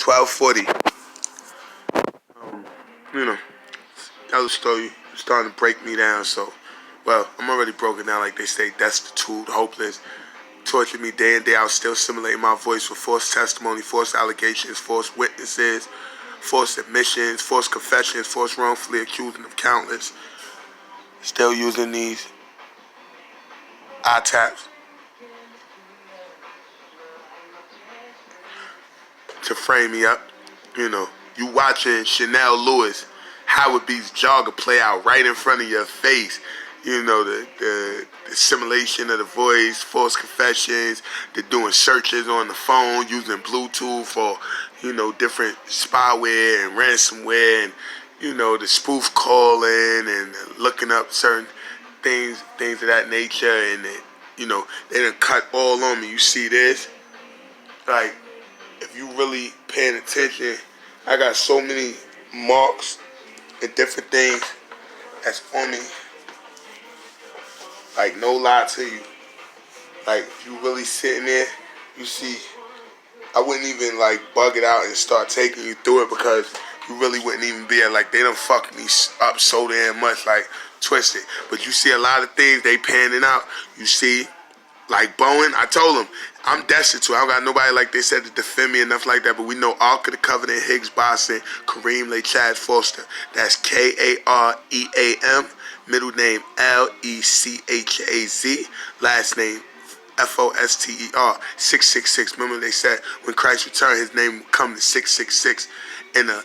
12:40. You know, that was story starting to break me down. So, well, I'm already broken down, like they say, destitute, hopeless, tortured me day in, day out, still simulating my voice with false testimony, false allegations, false witnesses, false admissions, false confessions, false wrongfully accusing of countless. Still using these eye taps to frame me up. You know, you watching Chanel Lewis, Howard Beats Jogger play out right in front of your face. You know, the simulation of the voice, false confessions, they're doing searches on the phone using Bluetooth for, different spyware and ransomware and, the spoof calling and looking up certain things of that nature. And, they done cut all on me. You see this? Like, if you really paying attention, I got so many marks and different things that's on me. Like, no lie to you. Like, if you really sitting there, you see, I wouldn't even, bug it out and start taking you through it because you really wouldn't even be there. Like, they done fucked me up so damn much, twisted. But you see a lot of things they panning out. You see, like Bowen, I told him, I'm destitute. I don't got nobody, like they said, to defend me and nothing like that. But we know Ark of the Covenant, Higgs Boson, Kareem Lechaz Foster. That's Kaream, middle name Lechaz, last name Foster, 666. Remember they said when Christ returned, his name would come to 666 in the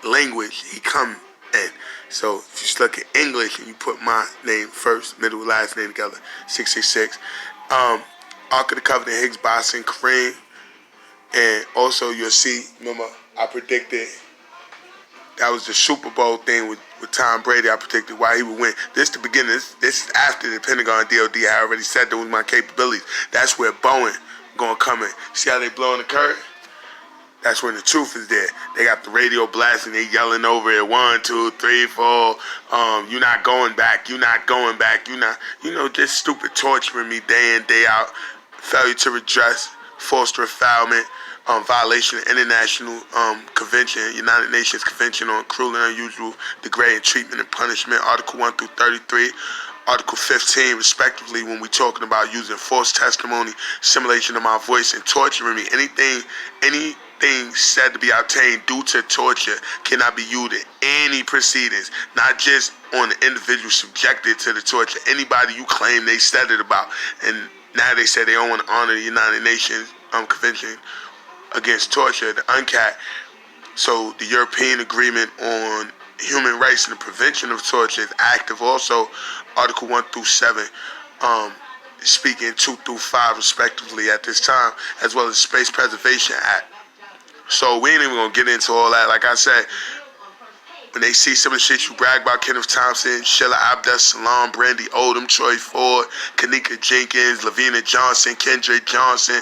language he come in. So if you just look at English and you put my name first, middle, last name together, 666. Ark of the Covenant, Higgs Boson, Kareem. And also you'll see, remember, I predicted, that was the Super Bowl thing with Tom Brady. I predicted why he would win. This the beginning. This is after the Pentagon DOD. I already said that was my capabilities. That's where Bowen gonna come in. See how they blowing the curtain? That's when the truth is there. They got the radio blasting. They yelling over it. 1, 2, 3, 4. You're not going back. You're not going back. You're not. Just stupid torturing me day in, day out. Failure to redress, forced refoulement, violation of International Convention, United Nations Convention on Cruel and Unusual Degrading Treatment and Punishment, Article 1 through 33. Article 15, respectively, when we're talking about using false testimony, simulation of my voice, and torturing me. Anything said to be obtained due to torture cannot be used in any proceedings, not just on the individual subjected to the torture. Anybody you claim they said it about. And now they say they don't want to honor the United Nations Convention Against Torture, the UNCAT. So the European Agreement on Human Rights and the Prevention of Torture is active also. Article 1 through 7, speaking 2 through 5 respectively at this time, as well as the Space Preservation Act. So we ain't even gonna get into all that. Like I said, when they see some of the shit you brag about, Kenneth Thompson, Sheila Abdus Salam, Brandy Odom, Troy Ford, Kanika Jenkins, Lavina Johnson, Kendra Johnson,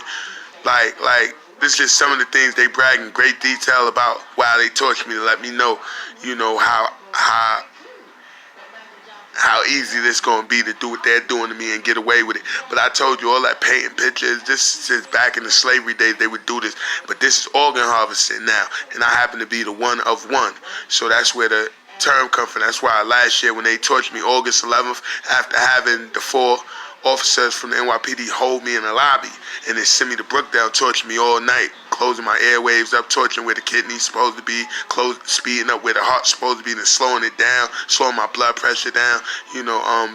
this is just some of the things they brag in great detail about why they torture me to let me know, how easy this gonna be to do what they're doing to me and get away with it. But I told you all that painting pictures, this since back in the slavery days they would do this. But this is organ harvesting now, and I happen to be the one of one. So that's where the term comes from. That's why last year when they tortured me August 11th, after having the 4 officers from the NYPD hold me in the lobby and then send me to Brookdale, torture me all night, closing my airwaves up, torturing where the kidney's supposed to be, speeding up where the heart's supposed to be, and then slowing it down, slowing my blood pressure down.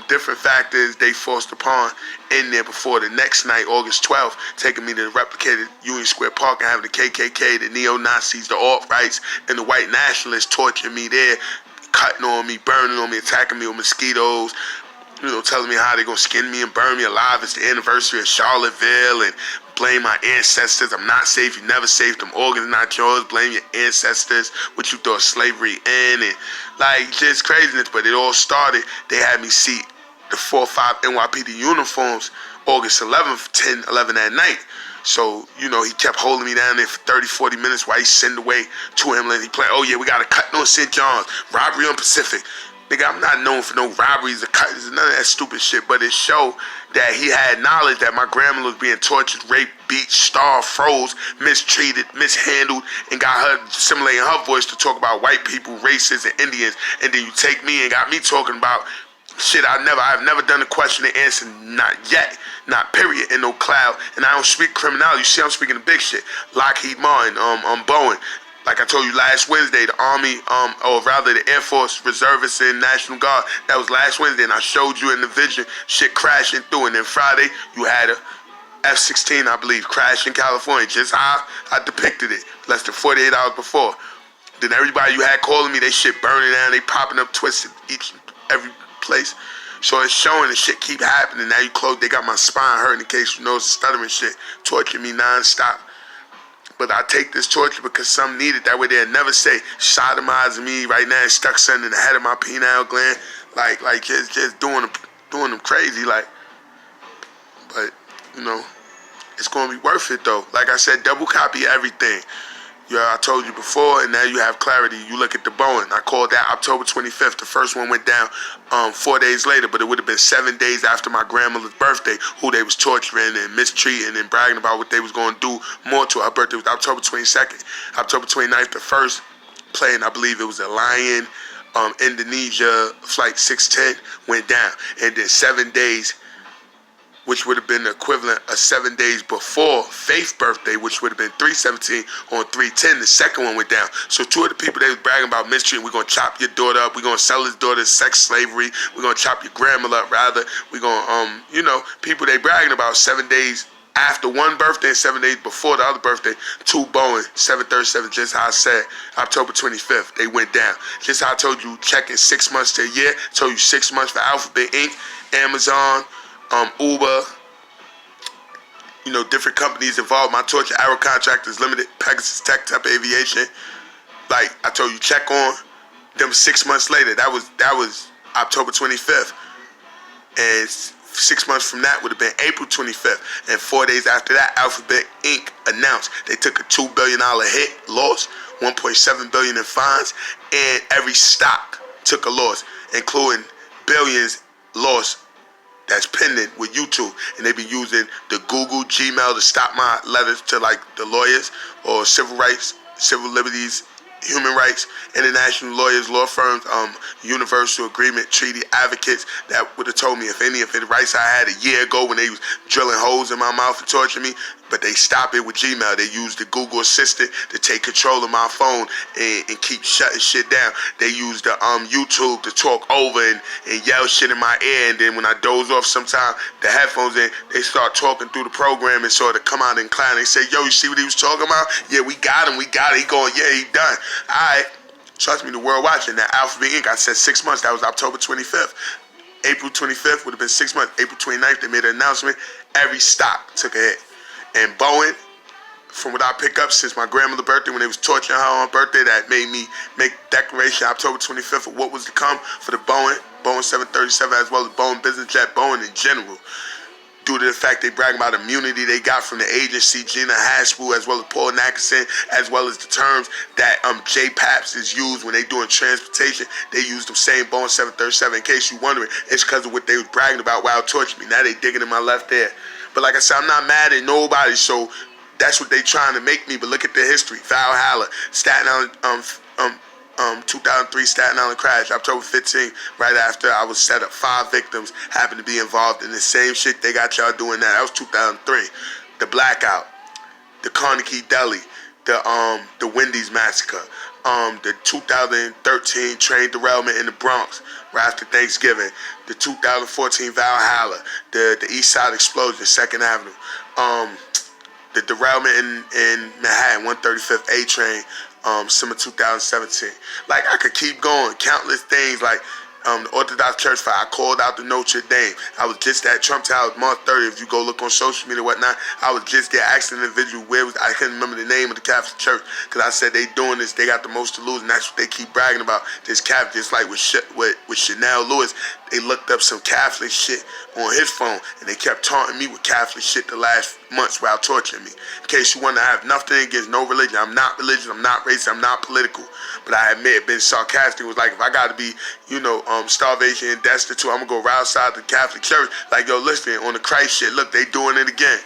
Different factors they forced upon in there before the next night, August 12th, taking me to the replicated Union Square Park and having the KKK, the neo-Nazis, the alt-rights, and the white nationalists torturing me there, cutting on me, burning on me, attacking me with mosquitoes, telling me how they're going to skin me and burn me alive. It's the anniversary of Charlottesville and blame my ancestors. I'm not safe. You never saved them. Organs not yours. Blame your ancestors. What you thought slavery in. And just craziness. But it all started. They had me see the 4 or 5 NYPD uniforms August 11th, 10, 11 at night. So, he kept holding me down there for 30, 40 minutes while he sent away 2 ambulances. He played, oh yeah, we got a cut on St. John's, robbery on Pacific. Nigga, I'm not known for no robberies or cuts, none of that stupid shit, but it showed that he had knowledge that my grandma was being tortured, raped, beat, starved, froze, mistreated, mishandled, and got her simulating her voice to talk about white people, racists, and Indians. And then you take me and got me talking about shit I've never done a question and answer, not yet, not period, in no cloud. And I don't speak criminality. You see, I'm speaking the big shit. Lockheed Martin, Boeing. Like I told you last Wednesday, the Army, or rather the Air Force Reservists and National Guard, that was last Wednesday, and I showed you in the vision, shit crashing through. And then Friday, you had a F-16, I believe, crash in California, just how I depicted it, less than 48 hours before. Then everybody you had calling me, they shit burning down, they popping up, twisted every place. So it's showing the shit keep happening. Now you close, they got my spine hurting in case you know it's stuttering shit, torturing me non-stop. But I take this torture because some need it. That way they'll never say sodomizing me right now, stuck something in the head of my penile gland, like just doing them crazy, like. But you know, it's gonna be worth it though. Like I said, double copy everything. Yeah, I told you before, and now you have clarity. You look at the Boeing. I called that October 25th. The first one went down 4 days later, but it would have been 7 days after my grandmother's birthday, who they was torturing and mistreating and bragging about what they was going to do more to. Her birthday was October 22nd. October 29th, the first plane, I believe it was a Lion, Indonesia Flight 610, went down. And then 7 days, which would have been the equivalent of 7 days before Faith's birthday, which would have been 3/17 on 3/10. The second one went down. So two of the people they was bragging about mistreating, we're going to chop your daughter up, we're going to sell his daughter as sex slavery, we're going to chop your grandmother up, rather. We're going to, people they bragging about 7 days after one birthday and 7 days before the other birthday, two Boeing 737, just how I said, October 25th, they went down. Just how I told you, checking 6 months to a year, told you 6 months for Alphabet Inc., Amazon, Uber, different companies involved. My torture, Arrow Contractors Limited, Pegasus Tech Type Aviation. Like I told you, check on them 6 months later. That was October 25th, and 6 months from that would have been April 25th. And 4 days after that, Alphabet Inc. announced they took a $2 billion hit, loss, $1.7 billion in fines, and every stock took a loss, including billions lost that's pending with YouTube. And they be using the Google Gmail to stop my letters to like the lawyers or civil rights, civil liberties, human rights, international lawyers, law firms, universal agreement, treaty advocates that would have told me if any of the rights I had a year ago when they was drilling holes in my mouth and torturing me, but they stop it with Gmail. They use the Google Assistant to take control of my phone and keep shutting shit down. They use the YouTube to talk over and yell shit in my ear, and then when I doze off sometime, the headphones in, they start talking through the program and sort of come out and clown. They say, yo, you see what he was talking about? Yeah, we got him. He going, yeah, he done. All right. Trust me, the world watching. That Alphabet Inc., I said 6 months. That was October 25th. April 25th would have been 6 months. April 29th, they made an announcement. Every stock took a hit. And Boeing, from what I pick up since my grandmother's birthday, when they was torturing her on her birthday, that made me make declaration October 25th of what was to come for the Boeing 737, as well as Boeing Business Jet, Boeing in general. Due to the fact they brag about immunity they got from the agency, Gina Haspel, as well as Paul Nackerson, as well as the terms that J. Paps is used when they doing transportation. They use the same Boeing 737. In case you wondering, it's because of what they was bragging about while torturing me. Now they digging in my left ear. But like I said, I'm not mad at nobody, so that's what they trying to make me. But look at the history. Valhalla, Staten Island, 2003 Staten Island crash, October 15th, right after I was set up. 5 victims happened to be involved in the same shit they got y'all doing now. That was 2003. The blackout, the Carnegie Deli, the Wendy's massacre, the 2013 train derailment in the Bronx right after Thanksgiving, the 2014 Valhalla, the East Side explosion, 2nd Avenue, the derailment in Manhattan, 135th A train, summer 2017. Like, I could keep going. Countless things, like the Orthodox Church fire. I called out the Notre Dame. I was just at Trump Tower March 30th. If you go look on social media and whatnot, I was just there asking the individual where was. I couldn't remember the name of the Catholic Church because I said they doing this. They got the most to lose, and that's what they keep bragging about. This Catholic, just like with Chanel Lewis, they looked up some Catholic shit on his phone, and they kept taunting me with Catholic shit the last months while torturing me. In case you wonder, I have nothing against no religion. I'm not religious, I'm not racist, I'm not political. But I admit, it been sarcastic. It was like, if I gotta be, starvation and destitute, I'm gonna go right outside the Catholic church. Like, yo, listen, on the Christ shit, look, they doing it again.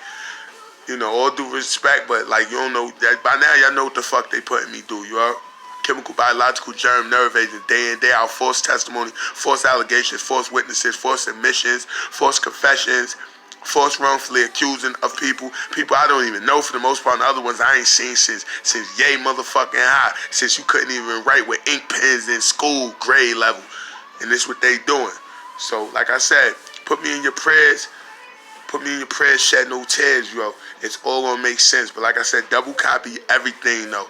All due respect, but like, you don't know that by now. Y'all know what the fuck they putting me through. You are chemical, biological, germ, nerve agent, day in, day out, false testimony, false allegations, false witnesses, false admissions, false confessions, false wrongfully accusing of people I don't even know for the most part. And the other ones I ain't seen since yay motherfucking high, since you couldn't even write with ink pens in school grade level. And this what they doing. So like I said, put me in your prayers. Put me in your prayers, shed no tears, yo. It's all gonna make sense. But like I said, double copy everything, though.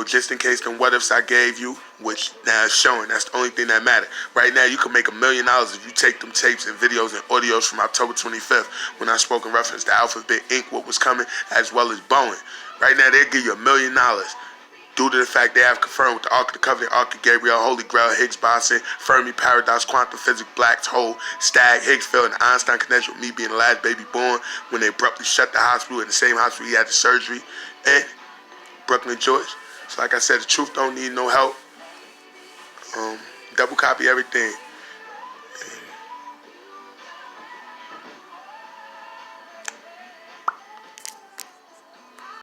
Just in case them what ifs I gave you, which now is showing. That's the only thing that matters. Right now, you can make $1 million if you take them tapes and videos and audios from October 25th when I spoke in reference to Alphabet Inc., what was coming, as well as Boeing. Right now, they'll give you $1 million. Due to the fact they have confirmed with the Ark of the Covenant, Ark of Gabriel, Holy Grail, Higgs boson, Fermi paradox, quantum physics, black hole, stag, Higgs field, and the Einstein connection with me being the last baby born when they abruptly shut the hospital, in the same hospital he had the surgery, and Brooklyn, George. So like I said, the truth don't need no help. Double copy everything.